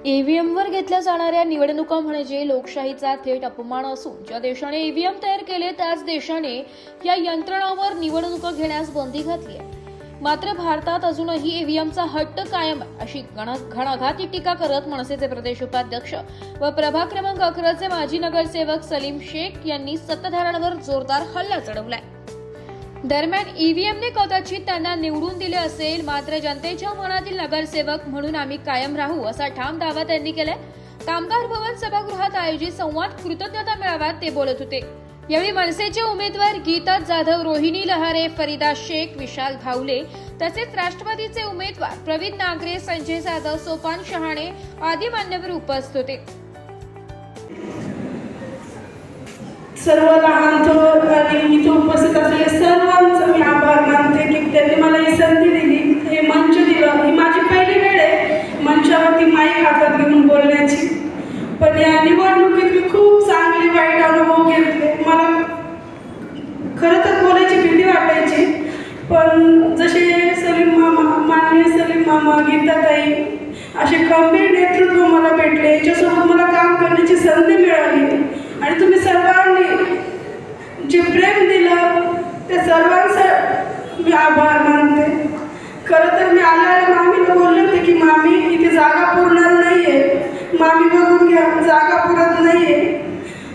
ईव्हीएमवर घेतल्या जाणाऱ्या निवडणुका म्हणजे लोकशाहीचा थेट अपमान असून ज्या देशाने ईव्हीएम तयार केले त्याच देशाने या यंत्रणांवर निवडणुका घेण्यास बंदी घातली आहे। मात्र भारतात अजूनही ईव्हीएमचा हट्ट कायम आहे अशी घणाघाती टीका करत मनसेचे प्रदेश उपाध्यक्ष व प्रभाग क्रमांक 11 चे माजी नगरसेवक सलीम शेख यांनी सत्ताधाऱ्यांवर जोरदार हल्ला चढवलाय। दरम्यान ईव्हीएमने कदाचित त्यांना निवडून दिले असेल, मात्र जनतेच्या मनातील नगरसेवक म्हणून आम्ही कायम राहू असा ठाम दावा त्यांनी केलाय। कामगार भवन सभागृहात आयोजित संवाद कृतज्ञता मेळाव्यात ते बोलत होते। यावेळी मनसेचे उमेदवार गीता जाधव, रोहिणी लहारे, फरीदा शेख, विशाल भावले तसेच राष्ट्रवादीचे उमेदवार प्रवीण नागरे, संजय जाधव, सोपान शहाणे आदी मान्यवर उपस्थित होते। सर्व लहान थोर आणि इथे उपस्थित असलेले सर्वांचा मी आभार मानते की त्यांनी मला ही संधी दिली, हे मंच दिलं। ही माझी पहिली वेळ आहे मंचावरती माईक हातात घेऊन बोलण्याची, पण या निवडणुकीत मी खूप चांगले वाईट अनुभव घेतले। मला खरं तर बोलायची भीती वाटायची, पण जसे माननीय सलीम मामा, गीताताई असे खंबीर नेतृत्व मला भेटले, याच्यासोबत मला काम करण्याची संधी मिळाली आणि तुम्ही सर्वांनी जे प्रेम दिलं त्या सर्वांचा मी आभार मानते। खरं तर मी आल्याला मामीला बोलले होते की मामी इथे जागा पुरणार नाही आहे, मामी बघून घ्या जागा पुरत नाही आहे।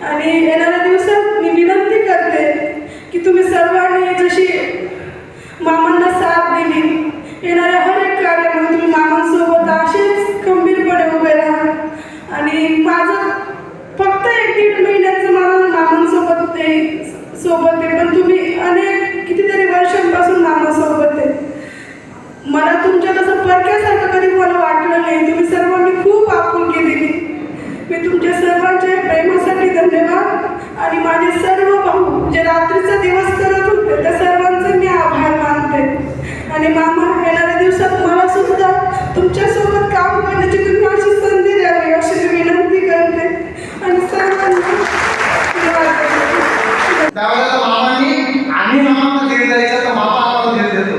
आणि येणाऱ्या दिवसात मी विनंती करते की तुम्ही सर्वांनी जशी मामांना साथ दिली, येणाऱ्या हर एक कार्यामध्ये तुम्ही मामांसोबत असेच खंबीरपणे उभे राहा। आणि माझं फक्त 1-1.5 महिन्याचं मला मामांसोबत सोबत आहे, पण तुम्ही अनेक कितीतरी वर्षांपासून मामासोबत आहे। मला तुमच्या तसं परक्यासारखं कधी मला वाटलं नाही, तुम्ही सर्वांनी खूप आपुलकी दिली। मी तुमच्या सर्वांच्या प्रेमासाठी धन्यवाद आणि माझे सर्व भाऊ जे रात्रीचा दिवस करत होते त्या सर्वांचे मी आभार मानते। आणि मामा येणाऱ्या दिवसात मला सुद्धा तुमच्यासोबत काम करण्याची तुम्ही अशी संधी द्यावी अशी मी विनंती करते आणि सर्वांना त्यावेळेला मामांनी आम्ही मामांना धीर द्यायचा तर मामा आम्हाला धीर देतो।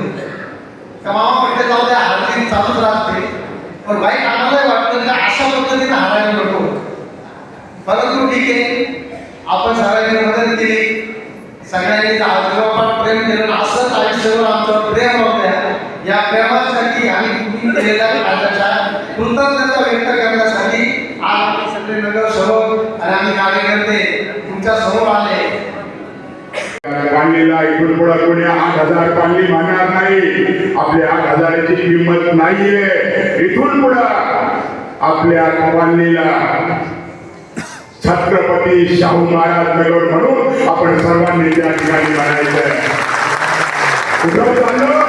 तर मामा म्हटले जाऊ द्या, हारजीत चालूच राहते, पण वाईट आम्हालाही वाटतं की अशा पद्धतीने हारायला नको। परंतु ठीक आहे, आपण सगळ्यांनी मदत केली, सगळ्यांनी आजोबापात प्रेम केलं, असंच आयुष्यभर आमचं प्रेम राहू द्या। या प्रेमासाठी आणि तुम्ही केलेल्या कार्याच्या कृतज्ञता व्यक्त करण्यासाठी आज आम्ही सगळे नगरसेवक आणि आम्ही कार्यकर्ते तुमच्या समोर आले। पाणीला इथून पुढे कोणी 8,000 पाणी मागणार नाही, आपल्या 8,000ची किंमत नाहीये। इथून पुढे आपल्या पाणीला छत्रपती शाहू महाराज नगर म्हणून आपण सर्वांनी त्या ठिकाणी म्हणायचं। कुठं चाललो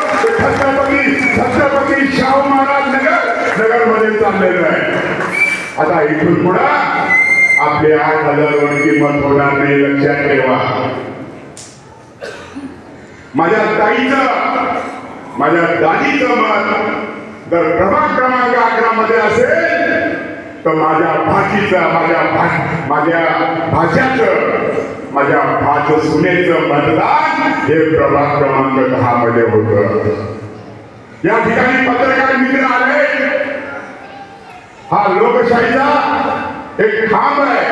छत्रपती शाहू महाराज नगर मध्ये चाललेलं आहे। आता इथून पुढे आपले 8,000 वर किंमत होणार नाही, लक्षात ठेवा। माझ्या ताईचं, माझ्या दादीचं मत जर प्रभाग क्रमांक 11 मध्ये असेल तर माझ्या भाचीचं, माझ्या भाच्याचं, माझ्या भाच सुनेचं मतदान हे प्रभाग क्रमांक 10 मध्ये होतं। या ठिकाणी पत्रकार मित्र आले, हा लोकशाहीचा एक खांब आहे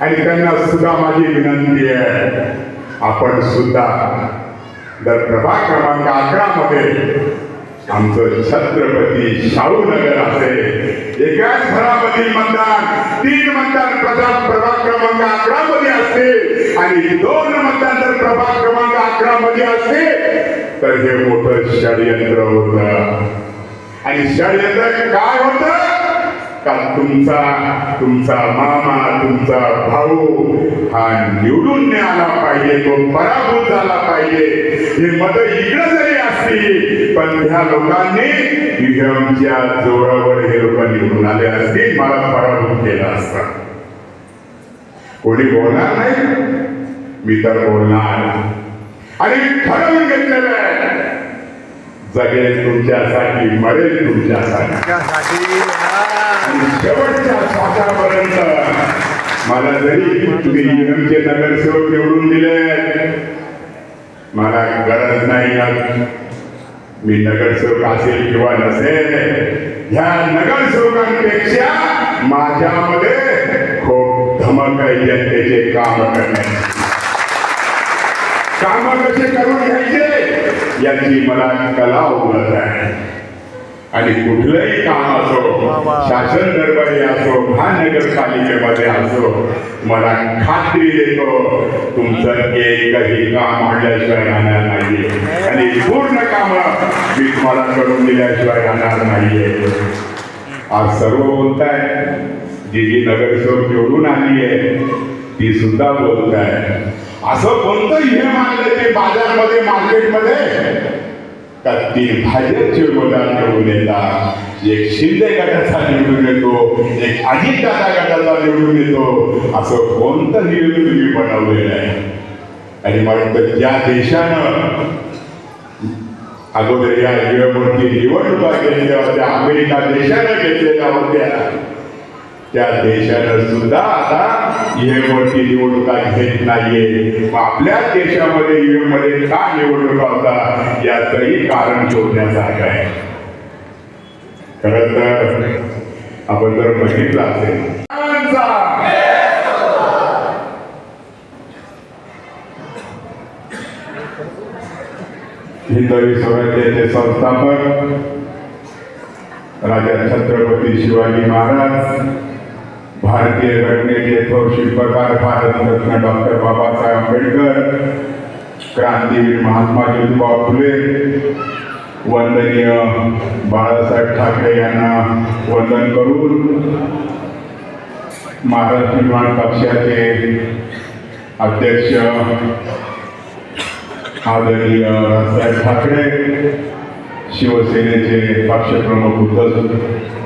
आणि त्यांना सुद्धा माझी विनंती आहे, आपण सुद्धा जर प्रभाग क्रमांक 11 मध्ये आमचं छत्रपती शाहू नगर असेल, एकाच घरामधील मतदान 3 मतदान प्रभाग क्रमांक 11 मध्ये असतील आणि 2 मतदान जर प्रभाग क्रमांक 11 मध्ये असतील तर हे मोठं षडयंत्र होतं। आणि षडयंत्र काय होतं का तुमचा मामा, तुमचा भाऊ हा निवडून नाही आला पाहिजे, तो पराभूत झाला पाहिजे। हे मत इकडे जरी असतील पण ह्या लोकांनी ईव्हीएमच्या जोरावर हे लोक निवडून आले असतील, मला पराभूत केला असता। कोणी बोलणार नाही, मी तर बोलणार आणि मी ठरवून घेतलेलं आहे, जगेल तुमच्यासाठी, मरेल तुमच्यासाठी आणि शेवटच्या श्वासापर्यंत मला जरी तुम्ही ईव्हीएमचे नगरसेवक निवडून दिले, मला गरज नाही मी नगरसेवक असेल किंवा नसेल, ह्या नगरसेवकांपेक्षा माझ्यामध्ये खूप धमक आहे जनतेचे काम करण्याची. काम कसे करून घ्यायचे याची मला कला उमलत आहे. आणि कुठलंही काम असो, शासन दरबारी असो, महानगरपालिकेमध्ये असो, मला खात्री देतो तुमचं एकही काम आणल्याशिवाय राहणार नाहीये आणि पूर्ण कामं मी तुम्हाला करून दिल्याशिवाय राहणार नाहीये. आज सर्व बोलताय, जी नगरसेवक निवडून आली आहे ती सुद्धा बोलताय. असं कोणतं हे मानलं की बाजारमध्ये मार्केटमध्ये का ती भाजपचे उमेदवार निवडून येतात, एक शिंदे गटाचा निवडून येतो, एक अजितदादा गटाचा निवडून येतो, असं कोणतंही तुम्ही बनवलेलं आहे. आणि मला ज्या देशानं अगोदर या वेळेवरती निवडणुका घेतल्या होत्या, अमेरिका देशानं घेतलेल्या होत्या, त्या देशानं सुद्धा आता ईव्हीएमवरती निवडणुका घेत नाहीये. आपल्या देशामध्ये ईव्हीएममध्ये का निवडणुका होता याचंही कारण शोधण्यासारखं आहे. खरं तर आपण जर बघितलं असेल हिंदवी स्वराज्याचे संस्थापक राजा छत्रपती शिवाजी महाराज, भारतीय घटनेचे थोर शिल्पकार भारतरत्न डॉक्टर बाबासाहेब आंबेडकर, क्रांतीवीर महात्मा ज्योतिबा फुले, वंदनीय बाळासाहेब ठाकरे यांना वंदन करून महाराष्ट्र निर्माण पक्षाचे अध्यक्ष आदरणीय राजसाहेब ठाकरे, शिवसेनेचे पक्षप्रमुख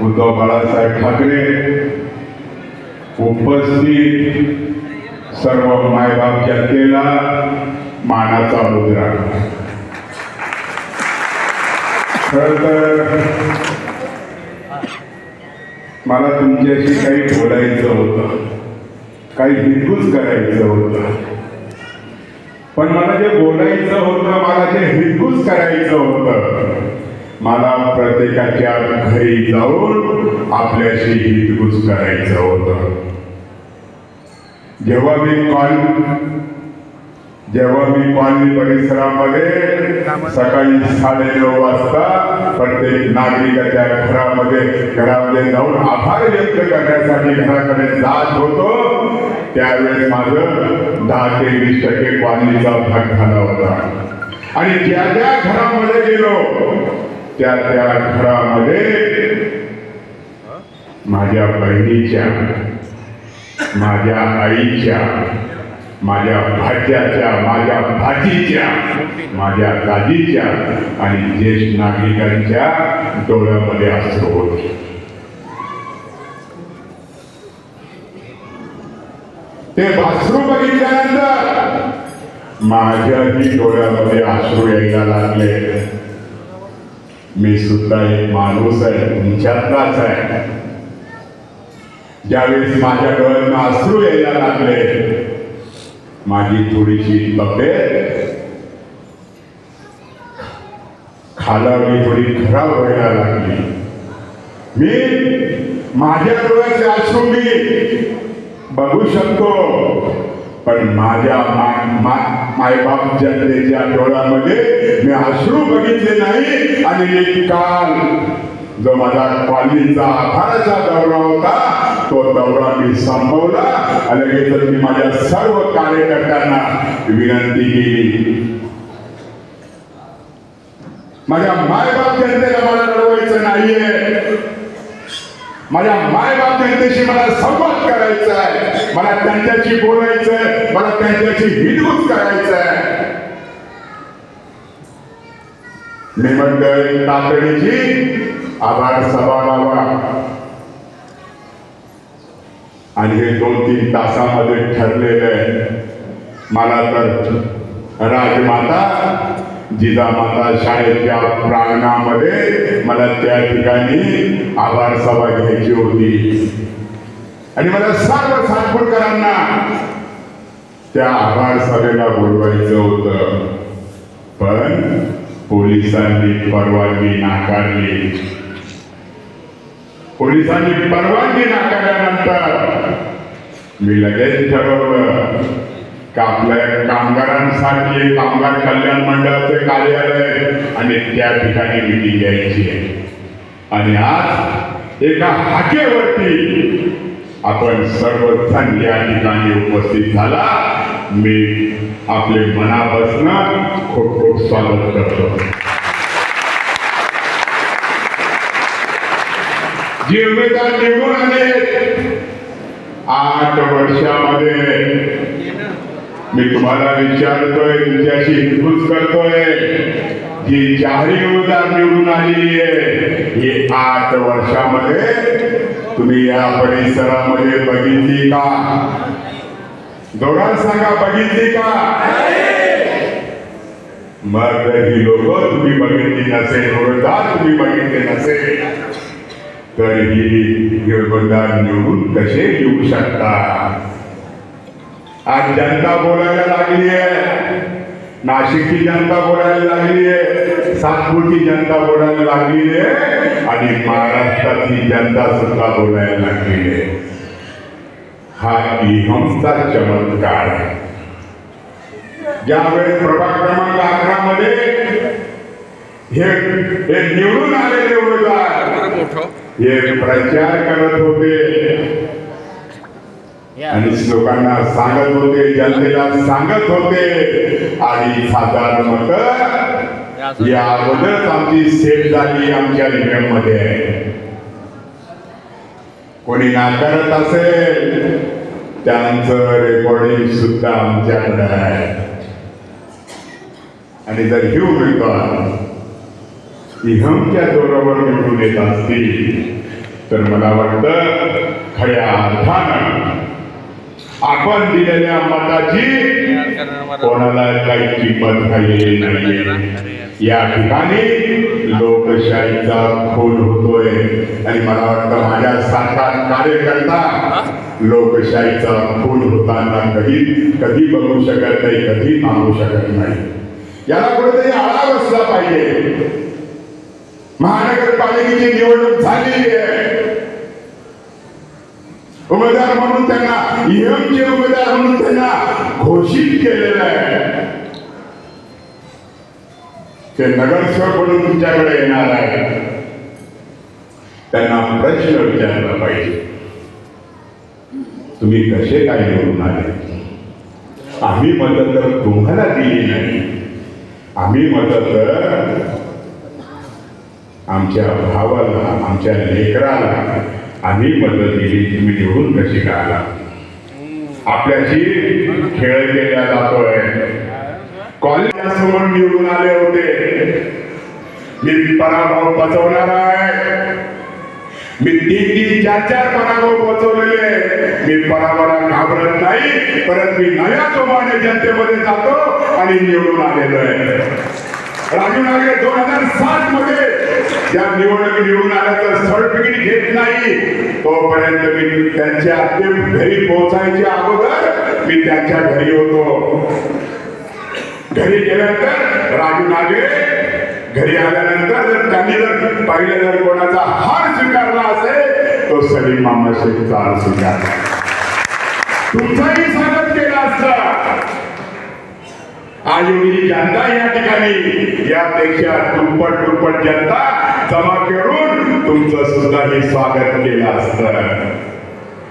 उद्धव बाळासाहेब ठाकरे, उपस्थित सर्व मायबाप जनतेला मानाचा मुद्रा. खरं तर मला तुमच्याशी काही बोलायचं होतं, काही हितगुज करायचं होतं. पण मला जे बोलायचं होतं, मला जे हितगुज करायचं होतं, मला प्रत्येकाच्या घरी जाऊन आपल्याशी हितगुज करायचं होतं. जेव्हा मी कॉलनी परिसरामध्ये सकाळी 9:30 वाजता प्रत्येक नागरिकाच्या घरामध्ये जाऊन आभार व्यक्त करण्यासाठी घराकडे जात होतो, त्यावेळेस माझं 10 ते 20% कॉलनीचा भाग झाला होता. आणि ज्या घरामध्ये गेलो त्या घरामध्ये माझ्या बहिणीच्या, माझ्या आईच्या, माझ्या भाच्याच्या, माझ्या भाचीच्या, माझ्या दाजीच्या आणि ज्येष्ठ नागरिकांच्या डोळ्यामध्ये अश्रू होते. ते अश्रू बघितल्यानंतर माझ्याही डोळ्यामध्ये अश्रू यायला लागले. मी सुद्धा एक माणूस आहे, तुमच्यातलाच आहे. ज्यावेळेस माझ्या डोळ्यांना अश्रू यायला लागले, माझी थोडीशी तब्येत खालावली, थोडी खराब व्हायला लागली. मी माझ्या डोळ्याचे अश्रू मी बघू शकतो, पण माझ्या मायबाप जनतेच्या डोळ्यामध्ये मी अश्रू बघितले नाही. आणि एक काल जो माझा कॉलनीचा आभाराचा दौरा होता, तो दौरा मी संपवला. आणि लगेच मी माझ्या सर्व कार्यकर्त्यांना विनंती केली, माझ्या मायबाप जनतेला मला लढवायचं नाहीये, माझ्या मायबाप जनतेशी मला संवाद करायचा आहे, मला त्यांच्याशी बोलायचं आहे, मला त्यांच्याशी हितगुज करायचं आहे. मी म्हणतोय तातडीची आभार सभा लावा आणि हे 2-3 तासामध्ये ठरलेलं आहे. मला तर राजमाता जिजामाता शाळेच्या प्रांगणामध्ये मला त्या ठिकाणी आभार सभा घ्यायची होती आणि मला सर्व सातपूरकरांना त्या आभार सभेला बोलवायचं होतं, पण पोलिसांनी परवानगी नाकारली. पोलिसांनी परवानगी नाकारल्यानंतर मी लगेच ठरवलं की आपल्या कामगारांसाठी कामगार कल्याण मंडळाचे कार्यालय आणि त्या ठिकाणी मिटिंग घ्यायची आहे. आणि आज एका हाकेवरती आपण सर्वजण या ठिकाणी उपस्थित झाला. मी आपले मनापासून खूप खूप स्वागत करतो. जे उमेदवार निवडून आले 8 वर्षामध्ये मी तुम्हाला विचारतोय, तुमच्याशी हितगुज करतोय, जी 4 उमेदवार निवडून आलेली आहे ही 8 वर्षामध्ये तुम्ही या परिसरामध्ये बघितली का? जोरात सांगा, बघितली का? मग ही लोक तुम्ही बघितली नसेल, उमेदवार तुम्ही बघितले नसेल तर ही उमेदवार निवडून कसे येऊ शकता? आज जनता बोलायला लागली आहे, नाशिकची जनता बोलायला लागली आहे, सातपूरची जनता बोलायला लागली आहे आणि महाराष्ट्राची जनता सुद्धा बोलायला लागली आहे. हा इहमचा चमत्कार आहे. ज्यावेळेस प्रभाग क्रमांक 11 मध्ये हे निवडून आलेले उमेदवार हे प्रचार करत होते आणि लोकांना सांगत होते, जनतेला सांगत होते 2,500 मतं या अगोदरच आमची सेट झाली आमच्या रिंगणमध्ये आहे. कोणी नाकारत असेल त्यांचं रेकॉर्डिंग सुद्धा आमच्याकडे आहे. आणि जर ही उमेदवार इहमच्या जोरावर निवडून येत असतील तर मला वाटतं खऱ्या अर्थानं आपण दिलेल्या मताची कोणाला काही किंमत राहिलेली नाही. या ठिकाणी लोकशाहीचा खून होतोय आणि मला वाटतं माझ्यासारखा कार्यकर्ता लोकशाहीचा खून होताना कधी बघू शकत नाही, कधी थांबू शकत नाही. याला कुठेतरी आळा बसला पाहिजे. महानगरपालिकेची निवडणूक झालेली आहे. उमेदवार म्हणून त्यांना इहमचे उमेदवार म्हणून त्यांना घोषित केलेलं आहे. ते नगरसेवक म्हणून तुमच्याकडे येणार आहे. त्यांना प्रश्न विचारला पाहिजे, तुम्ही कसे काय निवडून आले? आम्ही मदत तर तुम्हाला दिली नाही, आम्ही मदत तर आमच्या भावाला, आमच्या लेकराला आम्ही मदत दिली. तुम्ही निवडून कशी काय आला? आपल्याशी खेळ केला जातोय. कॉलेजासमोर निवडून आले होते. मी पराभव पचवणार आहे. मी 3 4 पराभव पचवलेले. मी पराभवाला घाबरत नाही, परत मी नव्या जोमाने जनतेमध्ये जातो आणि निवडून आलेलो आहे. राजू नागरे 2007 मध्ये ज्या निवडून आल्याचं सर्टिफिकेट घेत नाही तोपर्यंत मी त्यांच्या घरी पोहोचायच्या अगोदर मी त्यांच्या घरी होतो. घरी गेल्यानंतर राजू नागरे घरी आल्यानंतर जर त्यांनी जर पाहिलं जर कोणाचा हार स्वीकारला असेल तो सलीम मामा शेखचा हार स्वीकारला. तुमचंही स्वागत केलं असतं. आज एवढी जनता या ठिकाणी यापेक्षा दुप्पट जनता जमा करून तुमचं सुद्धा हे स्वागत केलं असतं.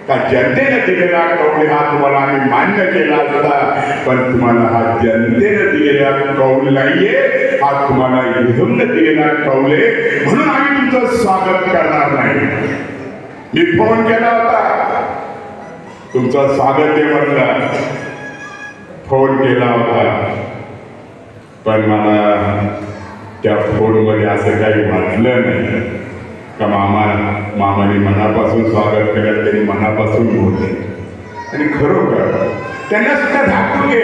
का जनतेने दिलेला कौल हा तुम्हाला आम्ही मान्य केला असता, पण तुम्हाला हा जनतेने दिलेला कौल नाहीये, हा तुम्हाला इहमने दिलेला कौल आहे, म्हणून आम्ही तुमचं स्वागत करणार नाही. मी फोन केला होता, तुमचं स्वागत आहे म्हणलं, फोन केला होता, पण मला त्या फोनमध्ये असं काही वाटलं नाही का मामाने मनापासून स्वागत केलं, त्यांनी मनापासून बोलले. आणि खरोखर त्यांना सुद्धा धाकटून घे,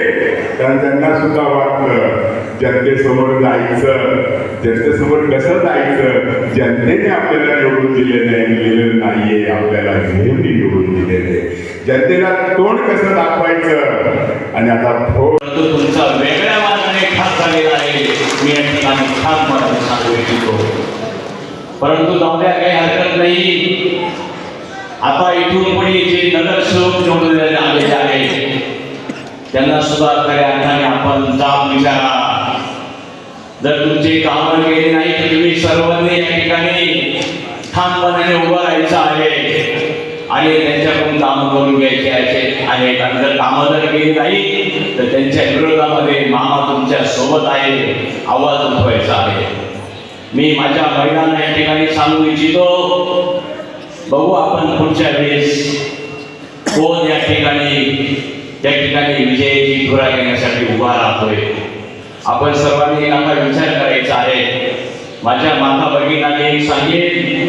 कारण त्यांना सुद्धा वाटलं जनतेसमोर जायचं, जनतेसमोर कसं जायचं. जनतेने आपल्याला निवडून दिलेलं नाहीये, आपल्याला निवडून दिलेले. जनतेला तोंड कसं दाखवायचं. आणि आता तुमचा वेगळ्या मार्गाने ठाक झालेला आहे, मी या ठिकाणी ठाक मार्गाने सांगू इच्छितो. परंतु जाऊ द्या, काही हरकत नाही. आता इथून पुढे जे नगरसेवक निवडून आलेले आहेत त्यांना सुद्धा खऱ्या अर्थाने आपण जाब विचारा. जर तुमची कामं केली नाही तर तुम्ही सर्वांनी या ठिकाणी ठामपणाने उभं राहायचं आहे आणि त्यांच्याकडून कामं करून घ्यायचे आहेत. आणि जर कामं जर केली नाही तर त्यांच्या विरोधामध्ये मामा तुमच्या सोबत आहे, आवाज उठवायचा आहे. मी माझ्या महिलांना या ठिकाणी सांगू इच्छितो, बघू आपण पुढच्या वेळेस कोण या ठिकाणी विजयाची धुरा घेण्यासाठी उभा राहतोय. आपण सर्वांनी आता विचार करायचा आहे. माझ्या माता भगिनींना एक सांगेन,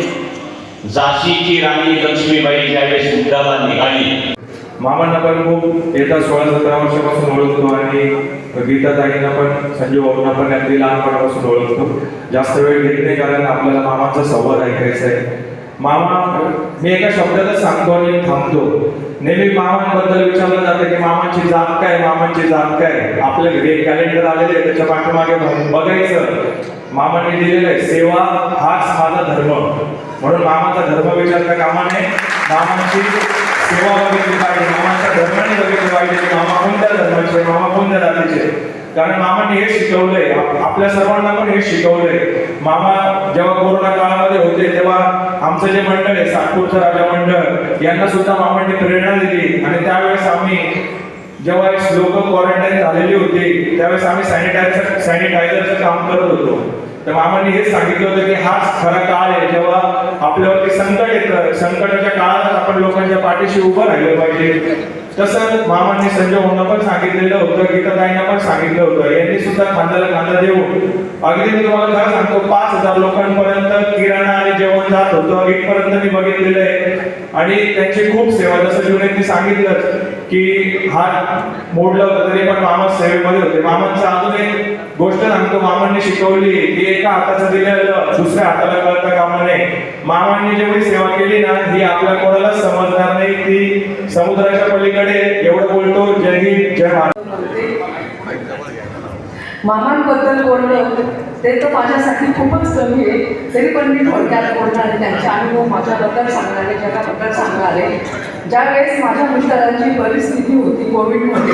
झाशीची राणी लक्ष्मीबाई ज्यावेळेस युद्धाला निघाली, मामांना पण खूप येत्या 16-17 वर्षापासून ओळखतो आणि गीताताईंना पण संजय भाऊंना पण अगदी लहानपणापासून ओळखतो. जास्त वेळ घेत नाही कारण आपल्याला मामाचा संवाद ऐकायचा आहे. मामा, मी एका शब्दातच सांगतो आणि थांबतो. नेहमी मामांबद्दल विचारलं जातं की मामांची जात काय, मामांची जात काय. आपल्या घरी एक कॅलेंडर आलेले आहे, त्याच्या पाठीमागे बघायचं. मामांनी दिलेलं आहे, सेवा हाच माझा धर्म. म्हणून मामाचा धर्म विचारता कामा नये, मामांची सेवा बघितली पाहिजे, मामाच्या धर्माने बघितलं पाहिजे की मामा कोणत्या धर्माचे, मामा कोणत्या जातीचे. कारण मामाने हे शिकवलंय, आपल्या सर्वांना पण हे शिकवलंय. मामा जेव्हा कोरोना काळामध्ये होते तेव्हा आमचं जे मंडळ आहे सातपूरचं राजा मंडळ, यांना सुद्धा मामांनी प्रेरणा दिली. आणि त्यावेळेस आम्ही जेव्हा लोक क्वारंटाईन झालेली होती त्यावेळेस आम्ही सॅनिटायझरचं काम करत होतो. तर मामांनी हेच सांगितलं होतं की हाच खरा काळ आहे जेव्हा आपल्यावरती संकट येतं, संकटाच्या काळात आपण लोकांच्या पाठीशी उभं राहिलं पाहिजे. तसं मामांनी संजय भाऊंना पण सांगितलेलं होतं, गीताताईंना पण सांगितलं होतं. यांनी सुद्धा खांद्याला खांदा देऊन अगदी मी तुम्हाला खरं सांगतो 5,000 लोकांपर्यंत किराणा आणि जेवण जात होतं इथपर्यंत मी बघितलेलं आहे. आणि त्यांची खूप सेवा, जसं जुनेंनी सांगितलं की हात मोडलं होतं तरी पण मामा सेवेमध्ये होते. मामांचं अजून एक गोष्ट सांगतो, मामांनी शिकवली की एका हाताचं दिलेलं दुसऱ्या हाताला कळता कामा नये. मामांनी जेवढी सेवा केली ना ही आपल्या कोणाला समजणार नाही. ती समुद्राच्या पलीकडे एवढं बोलतो. जय हिंद, जय महाराष्ट्र. मामांबद्दल बोलणं ते तर माझ्यासाठी खूपच कमी आहे. तरी पण मी थोडक्यात बोलणार आहे, त्यांचे अनुभव माझ्याबद्दल सांगणार आहे, जगाबद्दल सांगणार आहे. ज्यावेळेस माझ्या मिस्टरांची परिस्थिती होती कोविडमध्ये,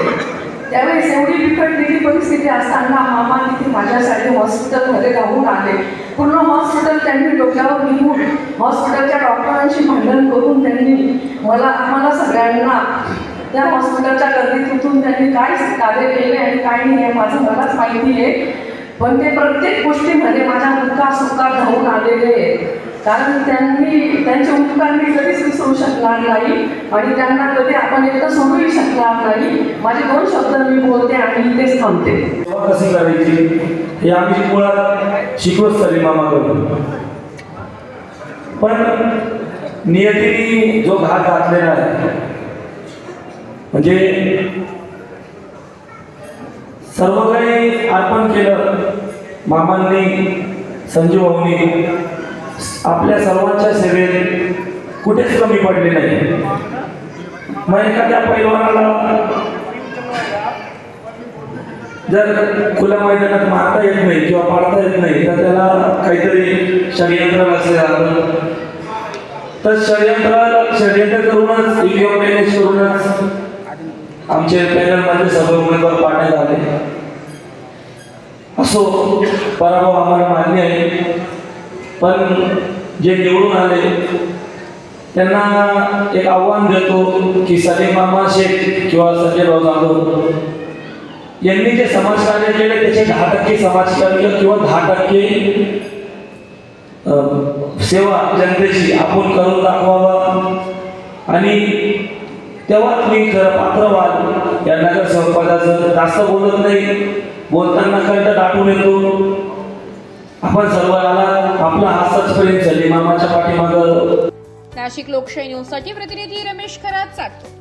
त्यावेळेस एवढी बिकटलेली परिस्थिती असताना मामा तिथे माझ्यासाठी हॉस्पिटलमध्ये राहून आले. पूर्ण हॉस्पिटल त्यांनी डोक्यावर घेऊन हॉस्पिटलच्या डॉक्टरांशी भांडण करून त्यांनी आम्हाला सगळ्यांना त्या हॉस्पिटलच्या गर्दीतून त्यांनी काय कार्य केले आणि काय नाही हे मलाच माहिती आहे. पण ते प्रत्येक गोष्टीमध्ये माझ्या सुखात धावून आलेले आहेत. कारण त्यांचे उपकार मी कधीच विसरू शकणार नाही आणि त्यांना कधी आपण एकटं सोडूही शकणार नाही. माझे 2 शब्द मी बोलते आणि इथेच थांबते. कशी करायची हे आम्ही मुळात शिकवत चालली मामाकडून. पण नियतीने जो घात घातलेला आहे, म्हणजे सर्व काही अर्पण केलं मामांनी, संजू भाऊनी. आपल्या सर्वांच्या सेवेत कुठेच कमी पडले नाही. मग एखाद्या पैलवानाला जर खुल्या मैदानात मारता येत नाही किंवा पाडता येत नाही तर त्याला काहीतरी षडयंत्र असेल. तर षडयंत्र करूनच ईव्हीएम मॅनेज करूनच आमचे पॅनलमध्ये सर्व उमेदवार पाडण्यात आले. असो, पराभव आम्हाला मान्य आहे. पण जे निवडून आले त्यांना एक आव्हान देतो की सलीम मामा शेख किंवा संजय भाऊ जाधव यांनी जे समाजकार्य केले त्याचे 10% समाजकार्य किंवा 10% सेवा जनतेची आपण करून दाखवावा. आणि तेव्हा तुम्ही खरं पात्र व्हाल. या नगरसेवकपदाचं जास्त बोलत नाही, बोलताना कंठ दाटून येतो. आपण सर्वांना आपला हास्यपर्यंत सलीम मामाच्या पाठीमागं. नाशिक लोकशाही न्यूजसाठी प्रतिनिधी रमेश खरात, सातपूर.